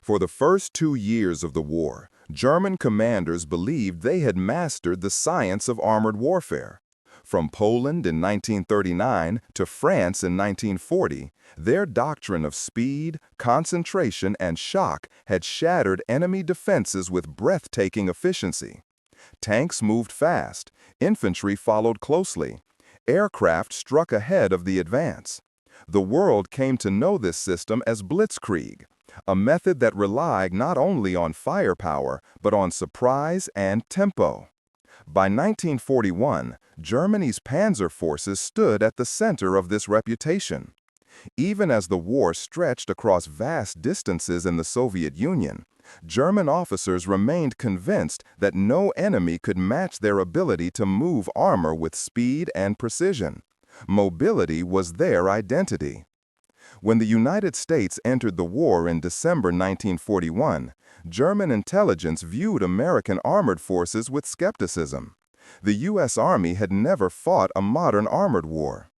For the first 2 years of the war, German commanders believed they had mastered the science of armored warfare. From Poland in 1939 to France in 1940, their doctrine of speed, concentration, and shock had shattered enemy defenses with breathtaking efficiency. Tanks moved fast, infantry followed closely, aircraft struck ahead of the advance. The world came to know this system as blitzkrieg, a method that relied not only on firepower but on surprise and tempo. By 1941, Germany's panzer forces stood at the center of this reputation. Even as the war stretched across vast distances in the Soviet Union, German officers remained convinced that no enemy could match their ability to move armor with speed and precision. Mobility was their identity. When the United States entered the war in December 1941, German intelligence viewed American armored forces with skepticism. The U.S. Army had never fought a modern armored war.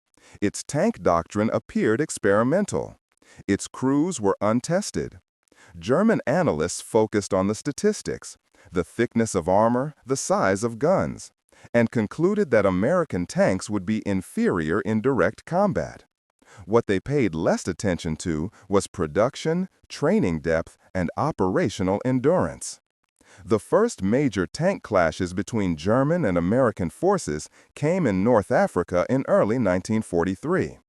Its tank doctrine appeared experimental. Its crews were untested. German analysts focused on the statistics, the thickness of armor, the size of guns, and concluded that American tanks would be inferior in direct combat. What they paid less attention to was production, training depth, and operational endurance. The first major tank clashes between German and American forces came in North Africa in early 1943.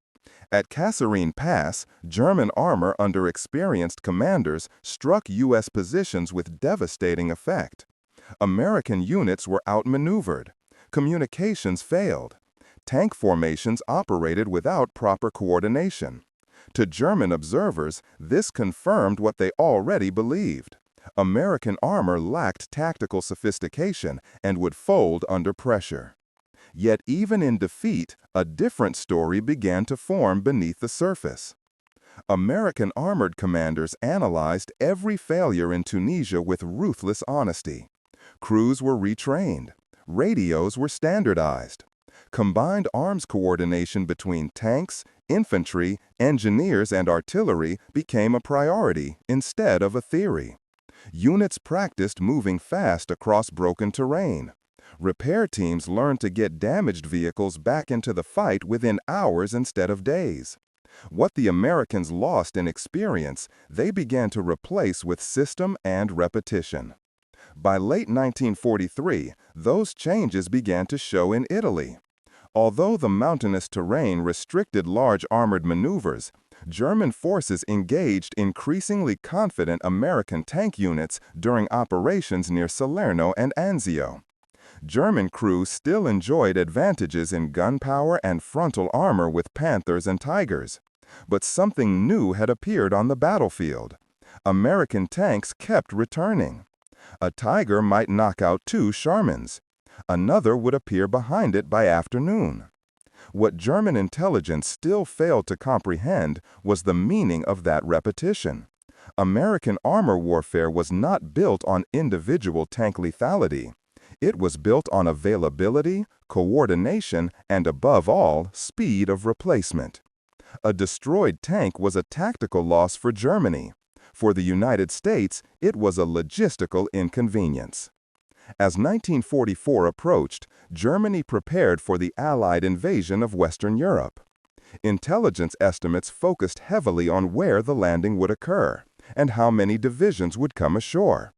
At Kasserine Pass, German armor under experienced commanders struck U.S. positions with devastating effect. American units were outmaneuvered. Communications failed. Tank formations operated without proper coordination. To German observers, this confirmed what they already believed. American armor lacked tactical sophistication and would fold under pressure. Yet even in defeat, a different story began to form beneath the surface. American armored commanders analyzed every failure in Tunisia with ruthless honesty. Crews were retrained. Radios were standardized. Combined arms coordination between tanks, infantry, engineers, and artillery became a priority instead of a theory. Units practiced moving fast across broken terrain. Repair teams learned to get damaged vehicles back into the fight within hours instead of days. What the Americans lost in experience, they began to replace with system and repetition. By late 1943, those changes began to show in Italy. Although the mountainous terrain restricted large armored maneuvers, German forces engaged increasingly confident American tank units during operations near Salerno and Anzio. German crews still enjoyed advantages in gunpowder and frontal armor with Panthers and Tigers. But something new had appeared on the battlefield. American tanks kept returning. A Tiger might knock out 2 Shermans. Another would appear behind it by afternoon. What German intelligence still failed to comprehend was the meaning of that repetition. American armor warfare was not built on individual tank lethality. It was built on availability, coordination, and above all, speed of replacement. A destroyed tank was a tactical loss for Germany. For the United States, it was a logistical inconvenience. As 1944 approached, Germany prepared for the Allied invasion of Western Europe. Intelligence estimates focused heavily on where the landing would occur and how many divisions would come ashore.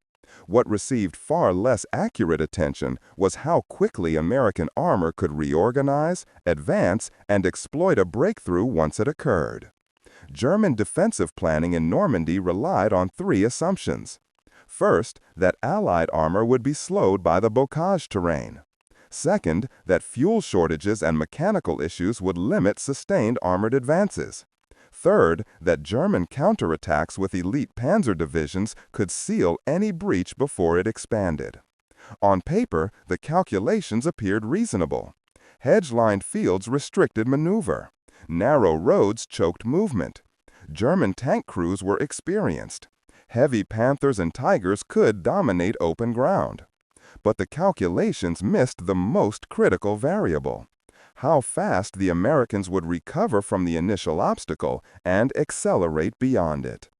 What received far less accurate attention was how quickly American armor could reorganize, advance, and exploit a breakthrough once it occurred. German defensive planning in Normandy relied on 3 assumptions. First, that Allied armor would be slowed by the bocage terrain. Second, that fuel shortages and mechanical issues would limit sustained armored advances. Third, that German counterattacks with elite panzer divisions could seal any breach before it expanded. On paper, the calculations appeared reasonable. Hedge-lined fields restricted maneuver. Narrow roads choked movement. German tank crews were experienced. Heavy Panthers and Tigers could dominate open ground. But the calculations missed the most critical variable: how fast the Americans would recover from the initial obstacle and accelerate beyond it.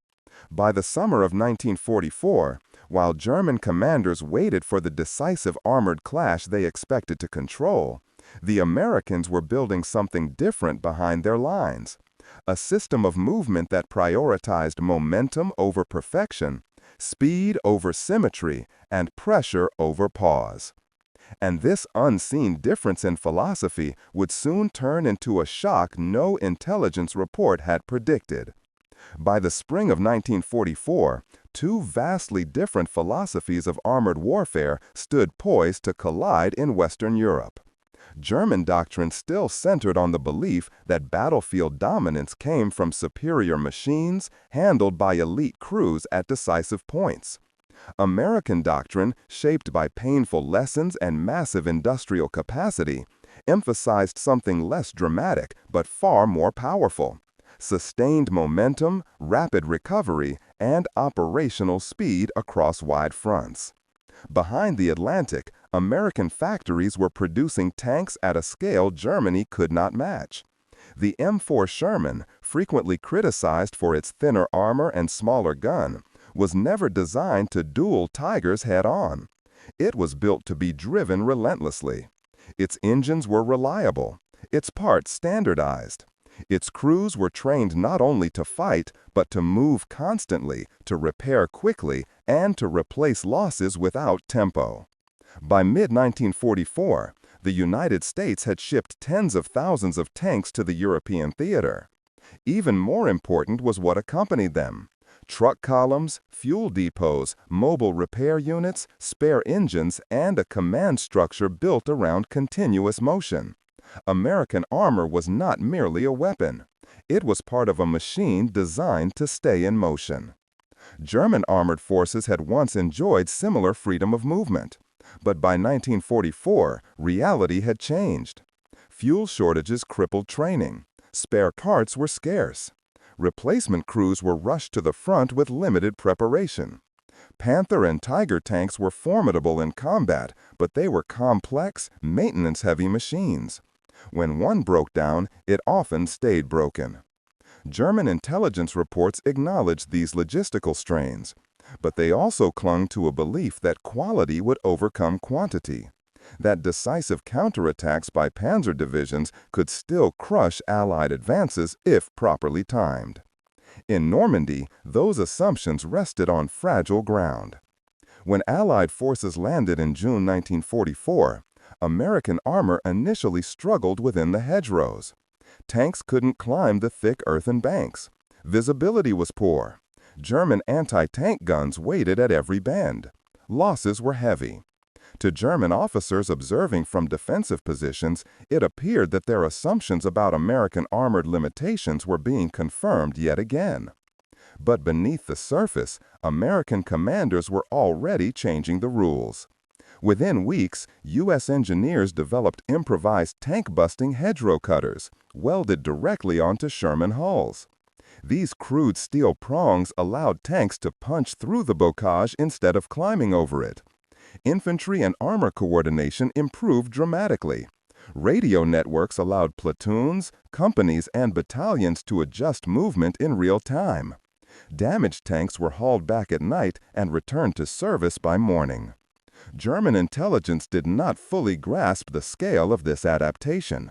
By the summer of 1944, while German commanders waited for the decisive armored clash they expected to control, the Americans were building something different behind their lines. A system of movement that prioritized momentum over perfection, speed over symmetry, and pressure over pause. And this unseen difference in philosophy would soon turn into a shock no intelligence report had predicted. By the spring of 1944, two vastly different philosophies of armored warfare stood poised to collide in Western Europe. German doctrine still centered on the belief that battlefield dominance came from superior machines handled by elite crews at decisive points. American doctrine, shaped by painful lessons and massive industrial capacity, emphasized something less dramatic but far more powerful: sustained momentum, rapid recovery, and operational speed across wide fronts. Behind the Atlantic, American factories were producing tanks at a scale Germany could not match. The M4 Sherman, frequently criticized for its thinner armor and smaller gun, was never designed to duel Tigers head-on. It was built to be driven relentlessly. Its engines were reliable, its parts standardized. Its crews were trained not only to fight, but to move constantly, to repair quickly, and to replace losses without tempo. By mid-1944, the United States had shipped tens of thousands of tanks to the European theater. Even more important was what accompanied them: truck columns, fuel depots, mobile repair units, spare engines, and a command structure built around continuous motion. American armor was not merely a weapon. It was part of a machine designed to stay in motion. German armored forces had once enjoyed similar freedom of movement. But by 1944, reality had changed. Fuel shortages crippled training. Spare parts were scarce. Replacement crews were rushed to the front with limited preparation. Panther and Tiger tanks were formidable in combat, but they were complex, maintenance-heavy machines. When one broke down, it often stayed broken. German intelligence reports acknowledged these logistical strains, but they also clung to a belief that quality would overcome quantity, that decisive counterattacks by panzer divisions could still crush Allied advances if properly timed. In Normandy, those assumptions rested on fragile ground. When Allied forces landed in June 1944, American armor initially struggled within the hedgerows. Tanks couldn't climb the thick earthen banks. Visibility was poor. German anti-tank guns waited at every bend. Losses were heavy. To German officers observing from defensive positions, it appeared that their assumptions about American armored limitations were being confirmed yet again. But beneath the surface, American commanders were already changing the rules. Within weeks, U.S. engineers developed improvised tank-busting hedgerow cutters, welded directly onto Sherman hulls. These crude steel prongs allowed tanks to punch through the bocage instead of climbing over it. Infantry and armor coordination improved dramatically. Radio networks allowed platoons, companies, and battalions to adjust movement in real time. Damaged tanks were hauled back at night and returned to service by morning. German intelligence did not fully grasp the scale of this adaptation.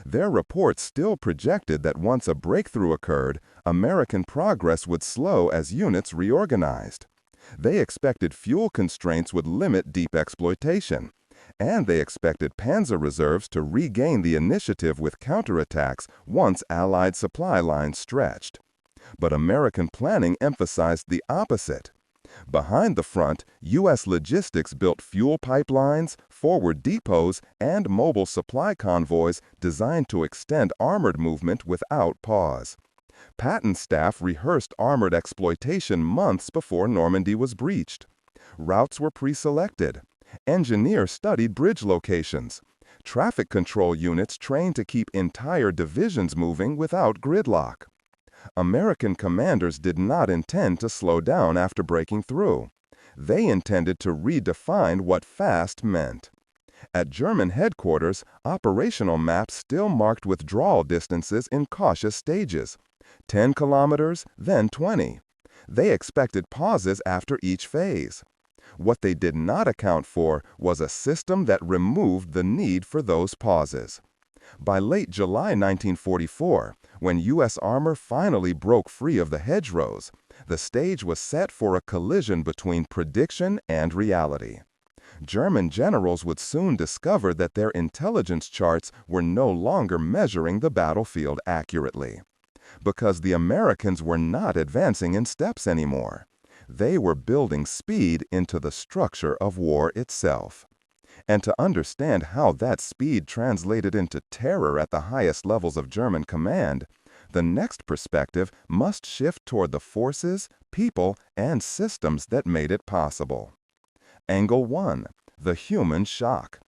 Their reports still projected that once a breakthrough occurred, American progress would slow as units reorganized. They expected fuel constraints would limit deep exploitation, and they expected panzer reserves to regain the initiative with counterattacks once Allied supply lines stretched. But American planning emphasized the opposite. Behind the front, U.S. logistics built fuel pipelines, forward depots, and mobile supply convoys designed to extend armored movement without pause. Patton staff rehearsed armored exploitation months before Normandy was breached. Routes were pre-selected. Engineers studied bridge locations. Traffic control units trained to keep entire divisions moving without gridlock. American commanders did not intend to slow down after breaking through. They intended to redefine what fast meant. At German headquarters, operational maps still marked withdrawal distances in cautious stages: 10 kilometers, then 20. They expected pauses after each phase. What they did not account for was a system that removed the need for those pauses. By late July 1944, when U.S. armor finally broke free of the hedgerows, the stage was set for a collision between prediction and reality. German generals would soon discover that their intelligence charts were no longer measuring the battlefield accurately. Because the Americans were not advancing in steps anymore. They were building speed into the structure of war itself. And to understand how that speed translated into terror at the highest levels of German command, the next perspective must shift toward the forces, people, and systems that made it possible. Angle 1. The human shock.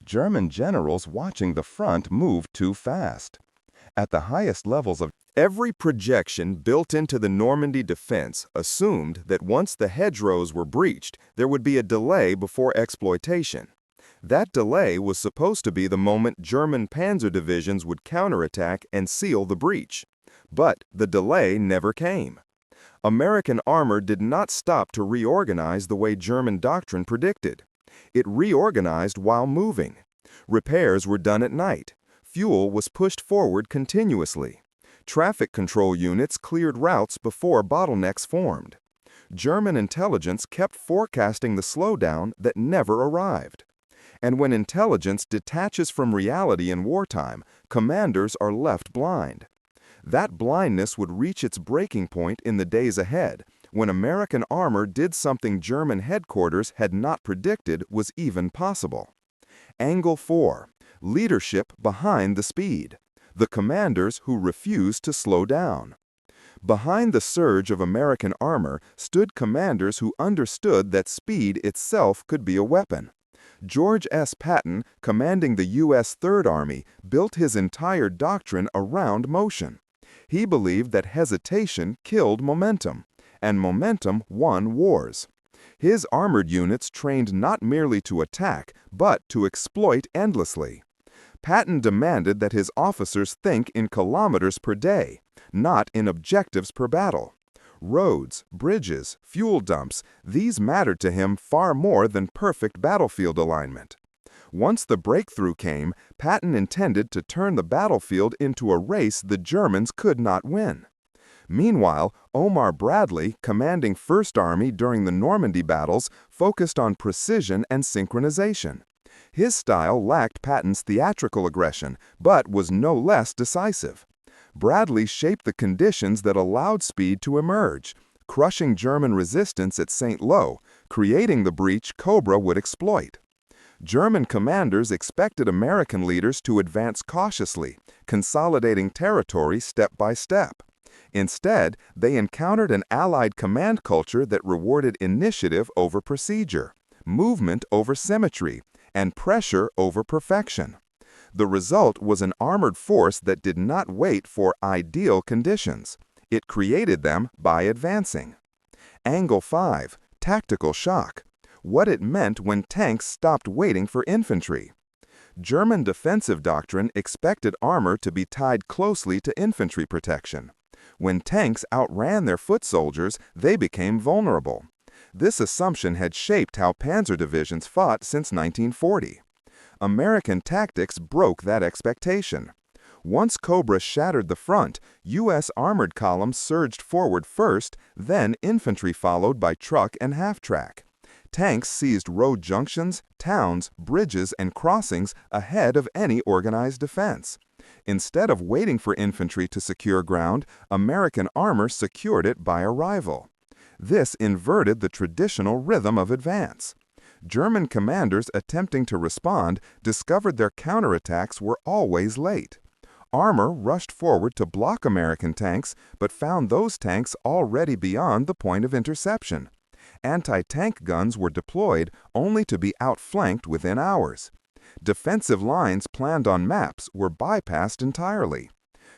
German generals watching the front move too fast. At the highest levels of every projection built into the Normandy defense assumed that once the hedgerows were breached, there would be a delay before exploitation. That delay was supposed to be the moment German panzer divisions would counterattack and seal the breach. But the delay never came. American armor did not stop to reorganize the way German doctrine predicted. It reorganized while moving. Repairs were done at night. Fuel was pushed forward continuously. Traffic control units cleared routes before bottlenecks formed. German intelligence kept forecasting the slowdown that never arrived. And when intelligence detaches from reality in wartime, commanders are left blind. That blindness would reach its breaking point in the days ahead, when American armor did something German headquarters had not predicted was even possible. Angle 4. Leadership behind the speed. The commanders who refused to slow down. Behind the surge of American armor stood commanders who understood that speed itself could be a weapon. George S. Patton, commanding the U.S. Third Army, built his entire doctrine around motion. He believed that hesitation killed momentum, and momentum won wars. His armored units trained not merely to attack, but to exploit endlessly. Patton demanded that his officers think in kilometers per day, not in objectives per battle. Roads, bridges, fuel dumps, these mattered to him far more than perfect battlefield alignment. Once the breakthrough came, Patton intended to turn the battlefield into a race the Germans could not win. Meanwhile, Omar Bradley, commanding First Army during the Normandy battles, focused on precision and synchronization. His style lacked Patton's theatrical aggression, but was no less decisive. Bradley shaped the conditions that allowed speed to emerge, crushing German resistance at St. Lo, creating the breach Cobra would exploit. German commanders expected American leaders to advance cautiously, consolidating territory step by step. Instead, they encountered an Allied command culture that rewarded initiative over procedure, movement over symmetry, and pressure over perfection. The result was an armored force that did not wait for ideal conditions. It created them by advancing. Angle 5. Tactical shock. What it meant when tanks stopped waiting for infantry. German defensive doctrine expected armor to be tied closely to infantry protection. When tanks outran their foot soldiers, they became vulnerable. This assumption had shaped how panzer divisions fought since 1940. American tactics broke that expectation. Once Cobra shattered the front, U.S. armored columns surged forward first, then infantry followed by truck and half-track. Tanks seized road junctions, towns, bridges, and crossings ahead of any organized defense. Instead of waiting for infantry to secure ground, American armor secured it by arrival. This inverted the traditional rhythm of advance. German commanders attempting to respond discovered their counterattacks were always late. Armor rushed forward to block American tanks, but found those tanks already beyond the point of interception. Anti-tank guns were deployed only to be outflanked within hours. Defensive lines planned on maps were bypassed entirely.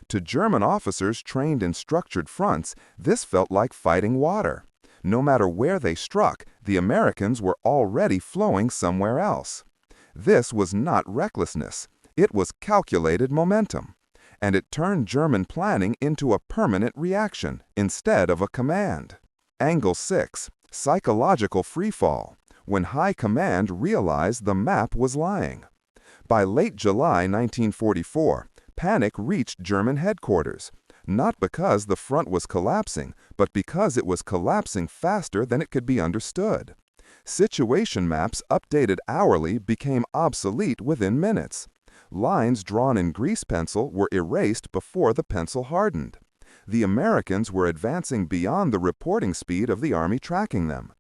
To German officers trained in structured fronts, this felt like fighting water. No matter where they struck, the Americans were already flowing somewhere else. This was not recklessness. It was calculated momentum. And it turned German planning into a permanent reaction instead of a command. Angle 6. Psychological freefall. When High Command realized the map was lying. By late July 1944, panic reached German headquarters, not because the front was collapsing, but because it was collapsing faster than it could be understood. Situation maps updated hourly became obsolete within minutes. Lines drawn in grease pencil were erased before the pencil hardened. The Americans were advancing beyond the reporting speed of the Army tracking them.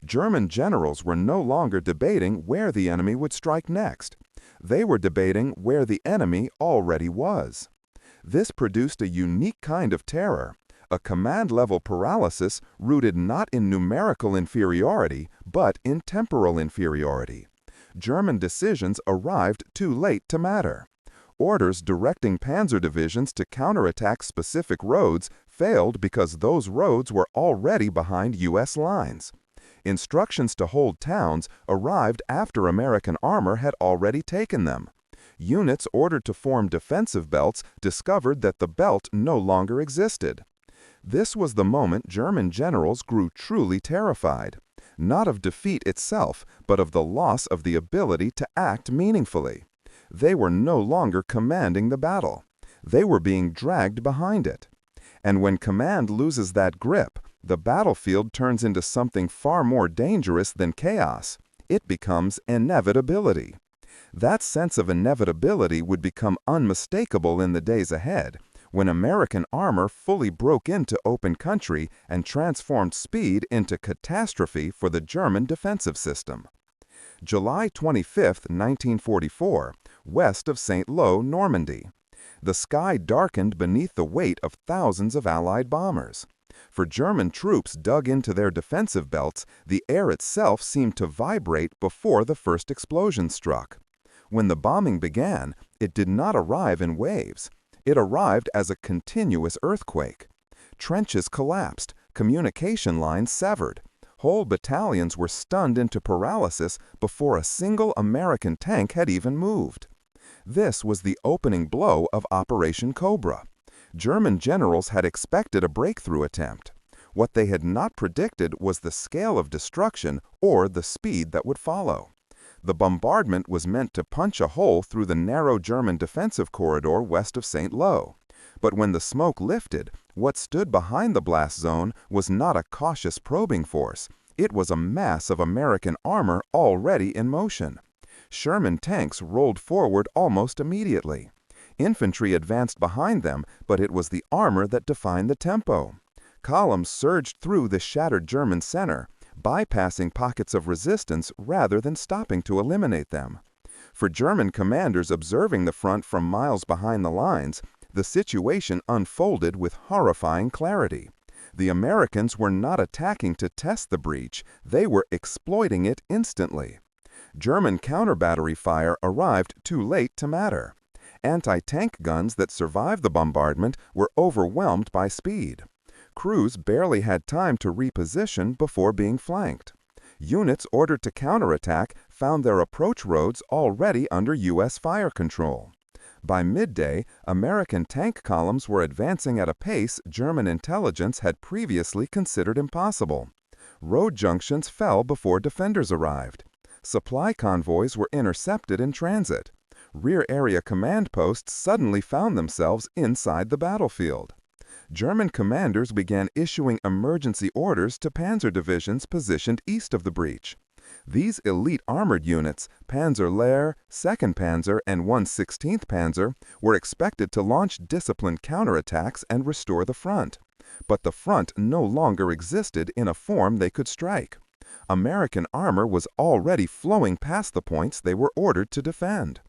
German generals were no longer debating where the enemy would strike next. They were debating where the enemy already was. This produced a unique kind of terror, a command-level paralysis rooted not in numerical inferiority, but in temporal inferiority. German decisions arrived too late to matter. Orders directing panzer divisions to counterattack specific roads failed because those roads were already behind U.S. lines. Instructions to hold towns arrived after American armor had already taken them. Units ordered to form defensive belts discovered that the belt no longer existed. This was the moment German generals grew truly terrified, not of defeat itself, but of the loss of the ability to act meaningfully. They were no longer commanding the battle. They were being dragged behind it. And when command loses that grip, the battlefield turns into something far more dangerous than chaos. It becomes inevitability. That sense of inevitability would become unmistakable in the days ahead, when American armor fully broke into open country and transformed speed into catastrophe for the German defensive system. July 25, 1944, west of St. Lo, Normandy. The sky darkened beneath the weight of thousands of Allied bombers. For German troops dug into their defensive belts, the air itself seemed to vibrate before the first explosion struck. When the bombing began, it did not arrive in waves. It arrived as a continuous earthquake. Trenches collapsed, communication lines severed. Whole battalions were stunned into paralysis before a single American tank had even moved. This was the opening blow of Operation Cobra. German generals had expected a breakthrough attempt. What they had not predicted was the scale of destruction or the speed that would follow. The bombardment was meant to punch a hole through the narrow German defensive corridor west of St. Lo. But when the smoke lifted, what stood behind the blast zone was not a cautious probing force. It was a mass of American armor already in motion. Sherman tanks rolled forward almost immediately. Infantry advanced behind them, but it was the armor that defined the tempo. Columns surged through the shattered German center, bypassing pockets of resistance rather than stopping to eliminate them. For German commanders observing the front from miles behind the lines, the situation unfolded with horrifying clarity. The Americans were not attacking to test the breach, they were exploiting it instantly. German counter-battery fire arrived too late to matter. Anti-tank guns that survived the bombardment were overwhelmed by speed. Crews barely had time to reposition before being flanked. Units ordered to counterattack found their approach roads already under U.S. fire control. By midday, American tank columns were advancing at a pace German intelligence had previously considered impossible. Road junctions fell before defenders arrived. Supply convoys were intercepted in transit. Rear area command posts suddenly found themselves inside the battlefield. German commanders began issuing emergency orders to panzer divisions positioned east of the breach. These elite armored units, Panzer Lehr, 2nd Panzer, and 1/16th Panzer, were expected to launch disciplined counterattacks and restore the front. But the front no longer existed in a form they could strike. American armor was already flowing past the points they were ordered to defend.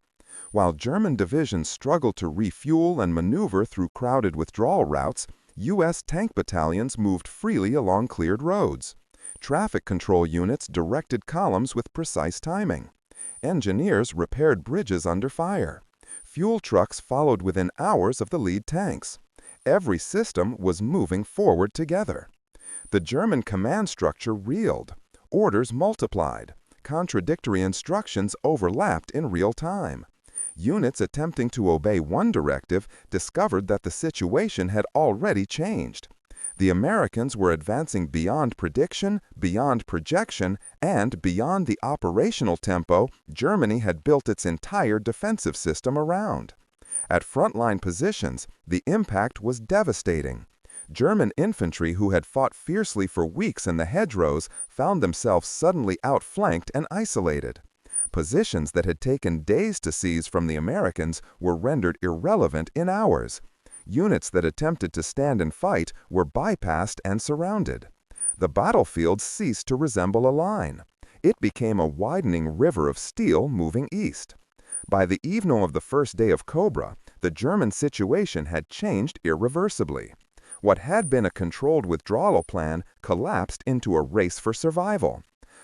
While German divisions struggled to refuel and maneuver through crowded withdrawal routes, U.S. tank battalions moved freely along cleared roads. Traffic control units directed columns with precise timing. Engineers repaired bridges under fire. Fuel trucks followed within hours of the lead tanks. Every system was moving forward together. The German command structure reeled. Orders multiplied. Contradictory instructions overlapped in real time. Units attempting to obey one directive discovered that the situation had already changed. The Americans were advancing beyond prediction, beyond projection, and beyond the operational tempo Germany had built its entire defensive system around. At frontline positions, the impact was devastating. German infantry who had fought fiercely for weeks in the hedgerows found themselves suddenly outflanked and isolated. Positions that had taken days to seize from the Americans were rendered irrelevant in hours. Units that attempted to stand and fight were bypassed and surrounded. The battlefield ceased to resemble a line. It became a widening river of steel moving east. By the evening of the first day of Cobra, the German situation had changed irreversibly. What had been a controlled withdrawal plan collapsed into a race for survival.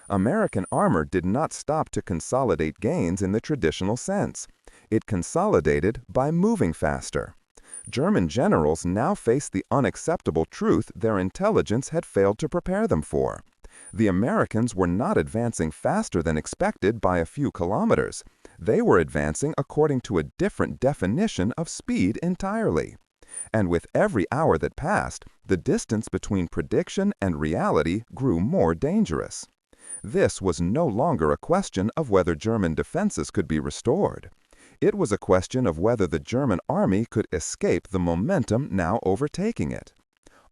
American armor did not stop to consolidate gains in the traditional sense. It consolidated by moving faster. German generals now faced the unacceptable truth their intelligence had failed to prepare them for. The Americans were not advancing faster than expected by a few kilometers. They were advancing according to a different definition of speed entirely. And with every hour that passed, the distance between prediction and reality grew more dangerous. This was no longer a question of whether German defenses could be restored. It was a question of whether the German army could escape the momentum now overtaking it.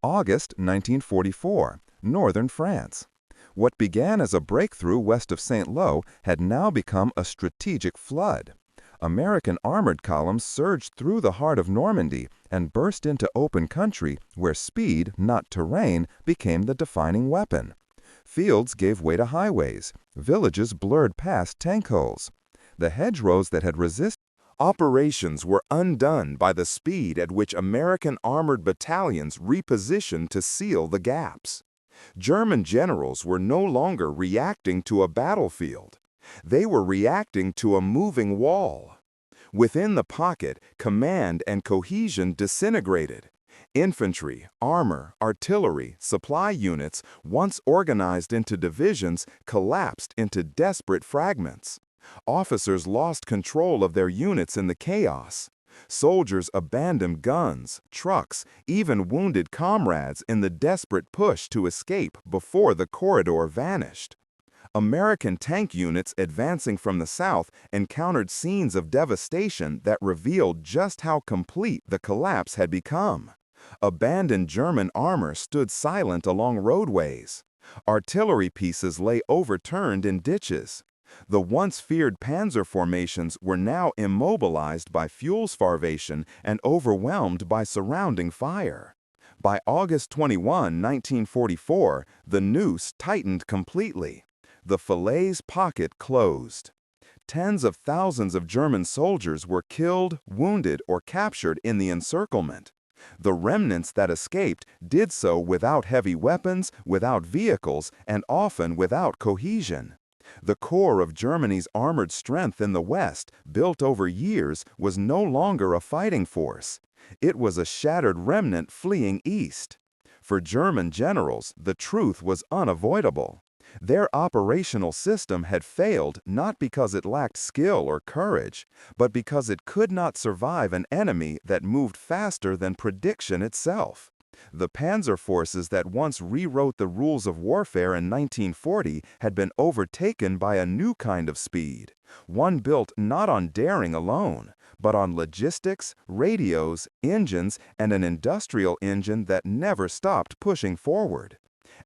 August 1944, northern France. What began as a breakthrough west of St. Lo had now become a strategic flood. American armored columns surged through the heart of Normandy and burst into open country where speed, not terrain, became the defining weapon. Fields gave way to highways. Villages blurred past tank holes. The hedgerows that had resisted Operations were undone by the speed at which American armored battalions repositioned to seal the gaps. German generals were no longer reacting to a battlefield. They were reacting to a moving wall. Within the pocket, command and cohesion disintegrated. Infantry, armor, artillery, supply units, once organized into divisions, collapsed into desperate fragments. Officers lost control of their units in the chaos. Soldiers abandoned guns, trucks, even wounded comrades in the desperate push to escape before the corridor vanished. American tank units advancing from the south encountered scenes of devastation that revealed just how complete the collapse had become. Abandoned German armor stood silent along roadways. Artillery pieces lay overturned in ditches. The once feared panzer formations were now immobilized by fuel starvation and overwhelmed by surrounding fire. By August 21, 1944, the noose tightened completely. The Falaise Pocket closed. Tens of thousands of German soldiers were killed, wounded, or captured in the encirclement. The remnants that escaped did so without heavy weapons, without vehicles, and often without cohesion. The core of Germany's armored strength in the West, built over years, was no longer a fighting force. It was a shattered remnant fleeing east. For German generals, the truth was unavoidable. Their operational system had failed not because it lacked skill or courage, but because it could not survive an enemy that moved faster than prediction itself. The panzer forces that once rewrote the rules of warfare in 1940 had been overtaken by a new kind of speed, one built not on daring alone, but on logistics, radios, engines, and an industrial engine that never stopped pushing forward.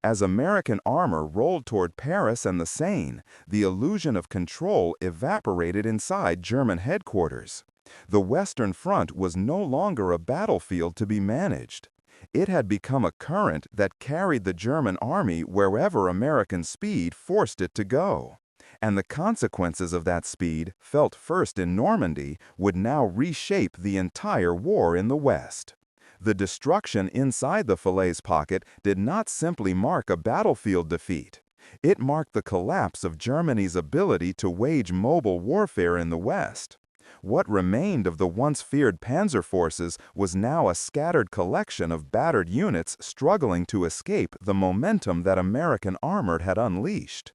As American armor rolled toward Paris and the Seine, the illusion of control evaporated inside German headquarters. The Western Front was no longer a battlefield to be managed. It had become a current that carried the German army wherever American speed forced it to go. And the consequences of that speed, felt first in Normandy, would now reshape the entire war in the West. The destruction inside the Falaise Pocket did not simply mark a battlefield defeat. It marked the collapse of Germany's ability to wage mobile warfare in the West. What remained of the once feared panzer forces was now a scattered collection of battered units struggling to escape the momentum that American armor had unleashed.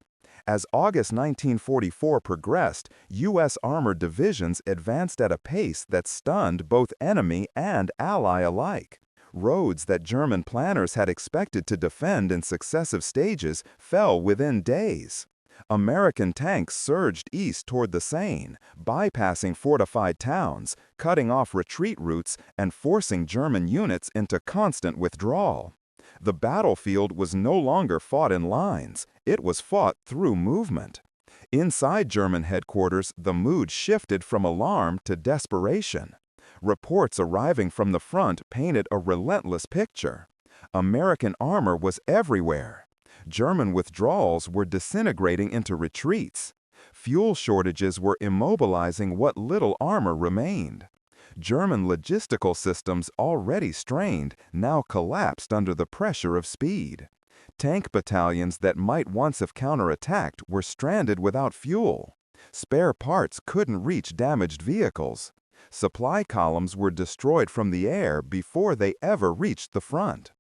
As August 1944 progressed, U.S. armored divisions advanced at a pace that stunned both enemy and ally alike. Roads that German planners had expected to defend in successive stages fell within days. American tanks surged east toward the Seine, bypassing fortified towns, cutting off retreat routes, and forcing German units into constant withdrawal. The battlefield was no longer fought in lines, it was fought through movement. Inside German headquarters, the mood shifted from alarm to desperation. Reports arriving from the front painted a relentless picture. American armor was everywhere. German withdrawals were disintegrating into retreats. Fuel shortages were immobilizing what little armor remained. German logistical systems, already strained, now collapsed under the pressure of speed. Tank battalions that might once have counterattacked were stranded without fuel. Spare parts couldn't reach damaged vehicles. Supply columns were destroyed from the air before they ever reached the front.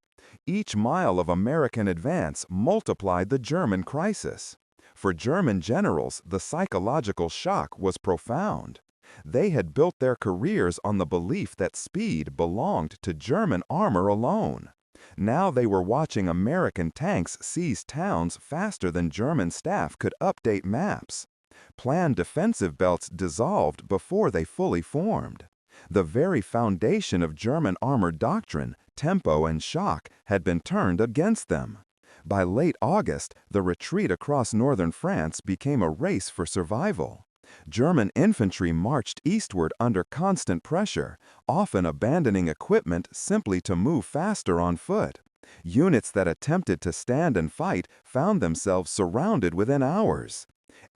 Each mile of American advance multiplied the German crisis. For German generals, the psychological shock was profound. They had built their careers on the belief that speed belonged to German armor alone. Now they were watching American tanks seize towns faster than German staff could update maps. Planned defensive belts dissolved before they fully formed. The very foundation of German armor doctrine, tempo and shock, had been turned against them. By late August, the retreat across northern France became a race for survival. German infantry marched eastward under constant pressure, often abandoning equipment simply to move faster on foot. Units that attempted to stand and fight found themselves surrounded within hours.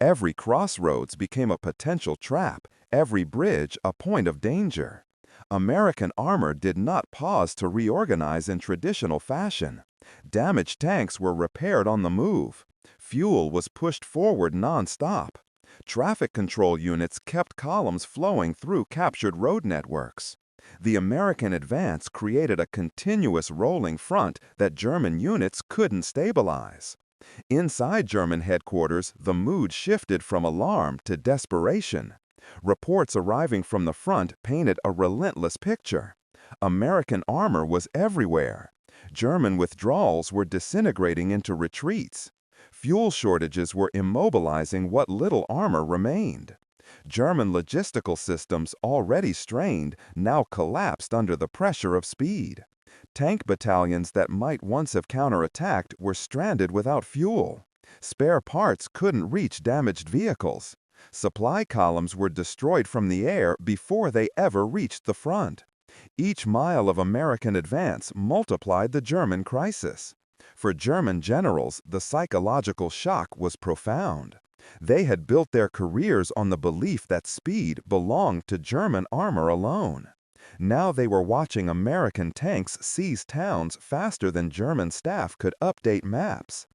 Every crossroads became a potential trap, every bridge a point of danger. American armor did not pause to reorganize in traditional fashion. Damaged tanks were repaired on the move. Fuel was pushed forward non-stop. Traffic control units kept columns flowing through captured road networks. The American advance created a continuous rolling front that German units couldn't stabilize. Inside German headquarters, the mood shifted from alarm to desperation. Reports arriving from the front painted a relentless picture. American armor was everywhere. German withdrawals were disintegrating into retreats. Fuel shortages were immobilizing what little armor remained. German logistical systems, already strained, now collapsed under the pressure of speed. Tank battalions that might once have counterattacked were stranded without fuel. Spare parts couldn't reach damaged vehicles. Supply columns were destroyed from the air before they ever reached the front. Each mile of American advance multiplied the German crisis. For German generals, the psychological shock was profound. They had built their careers on the belief that speed belonged to German armor alone. Now they were watching American tanks seize towns faster than German staff could update maps.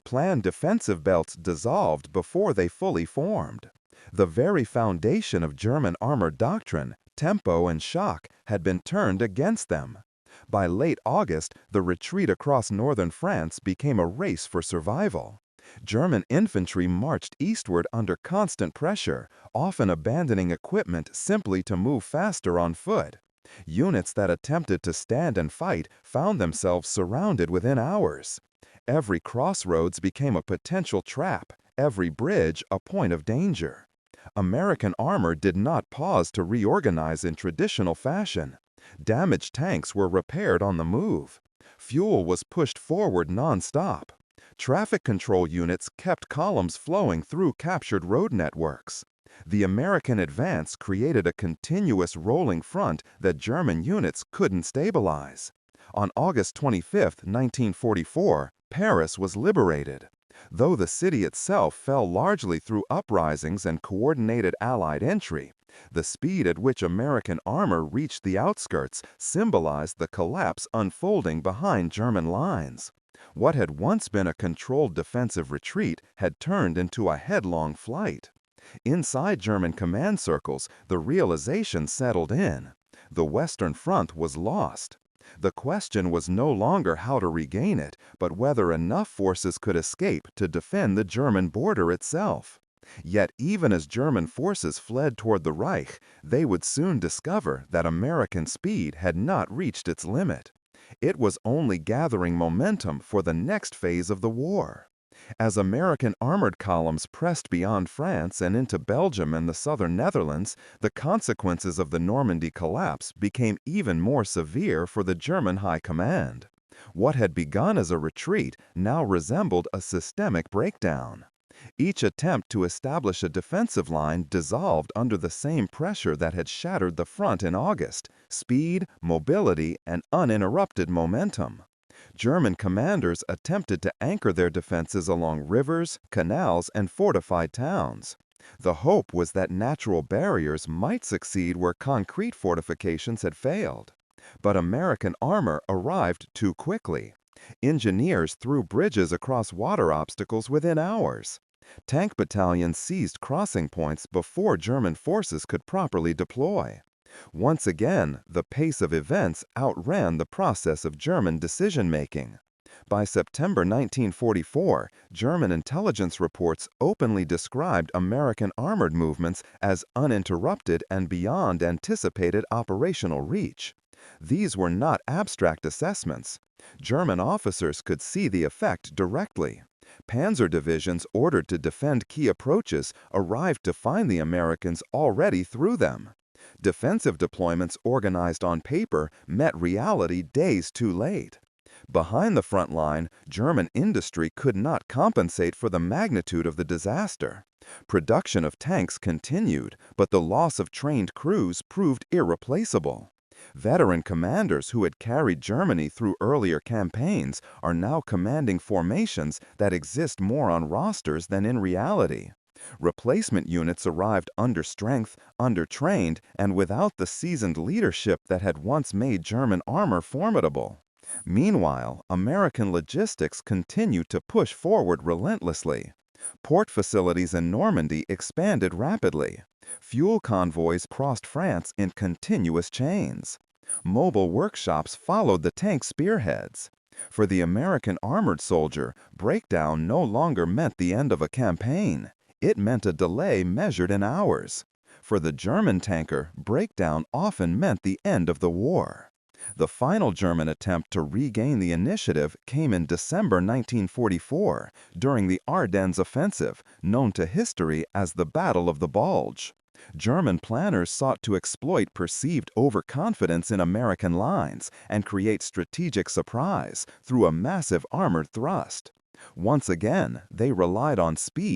Planned defensive belts dissolved before they fully formed. The very foundation of German armor doctrine, tempo and shock, had been turned against them. By late August, the retreat across northern France became a race for survival. German infantry marched eastward under constant pressure, often abandoning equipment simply to move faster on foot. Units that attempted to stand and fight found themselves surrounded within hours. Every crossroads became a potential trap, every bridge a point of danger. American armor did not pause to reorganize in traditional fashion. Damaged tanks were repaired on the move. Fuel was pushed forward non-stop. Traffic control units kept columns flowing through captured road networks. The American advance created a continuous rolling front that German units couldn't stabilize. On August 25, 1944, Paris was liberated. Though the city itself fell largely through uprisings and coordinated Allied entry, the speed at which American armor reached the outskirts symbolized the collapse unfolding behind German lines. What had once been a controlled defensive retreat had turned into a headlong flight. Inside German command circles, the realization settled in. The Western Front was lost. The question was no longer how to regain it, but whether enough forces could escape to defend the German border itself. Yet even as German forces fled toward the Reich, they would soon discover that American speed had not reached its limit. It was only gathering momentum for the next phase of the war. As American armored columns pressed beyond France and into Belgium and the southern Netherlands, the consequences of the Normandy collapse became even more severe for the German High Command. What had begun as a retreat now resembled a systemic breakdown. Each attempt to establish a defensive line dissolved under the same pressure that had shattered the front in August: speed, mobility, and uninterrupted momentum. German commanders attempted to anchor their defenses along rivers, canals, and fortified towns. The hope was that natural barriers might succeed where concrete fortifications had failed. But American armor arrived too quickly. Engineers threw bridges across water obstacles within hours. Tank battalions seized crossing points before German forces could properly deploy. Once again, the pace of events outran the process of German decision-making. By September 1944, German intelligence reports openly described American armored movements as uninterrupted and beyond anticipated operational reach. These were not abstract assessments. German officers could see the effect directly. Panzer divisions ordered to defend key approaches arrived to find the Americans already through them. Defensive deployments organized on paper met reality days too late. Behind the front line, German industry could not compensate for the magnitude of the disaster. Production of tanks continued, but the loss of trained crews proved irreplaceable. Veteran commanders who had carried Germany through earlier campaigns are now commanding formations that exist more on rosters than in reality. Replacement units arrived understrength, undertrained, and without the seasoned leadership that had once made German armor formidable. Meanwhile, American logistics continued to push forward relentlessly. Port facilities in Normandy expanded rapidly. Fuel convoys crossed France in continuous chains. Mobile workshops followed the tank spearheads. For the American armored soldier, breakdown no longer meant the end of a campaign. It meant a delay measured in hours. For the German tanker, breakdown often meant the end of the war. The final German attempt to regain the initiative came in December 1944 during the Ardennes offensive, known to history as the Battle of the Bulge. German planners sought to exploit perceived overconfidence in American lines and create strategic surprise through a massive armored thrust. Once again, they relied on speed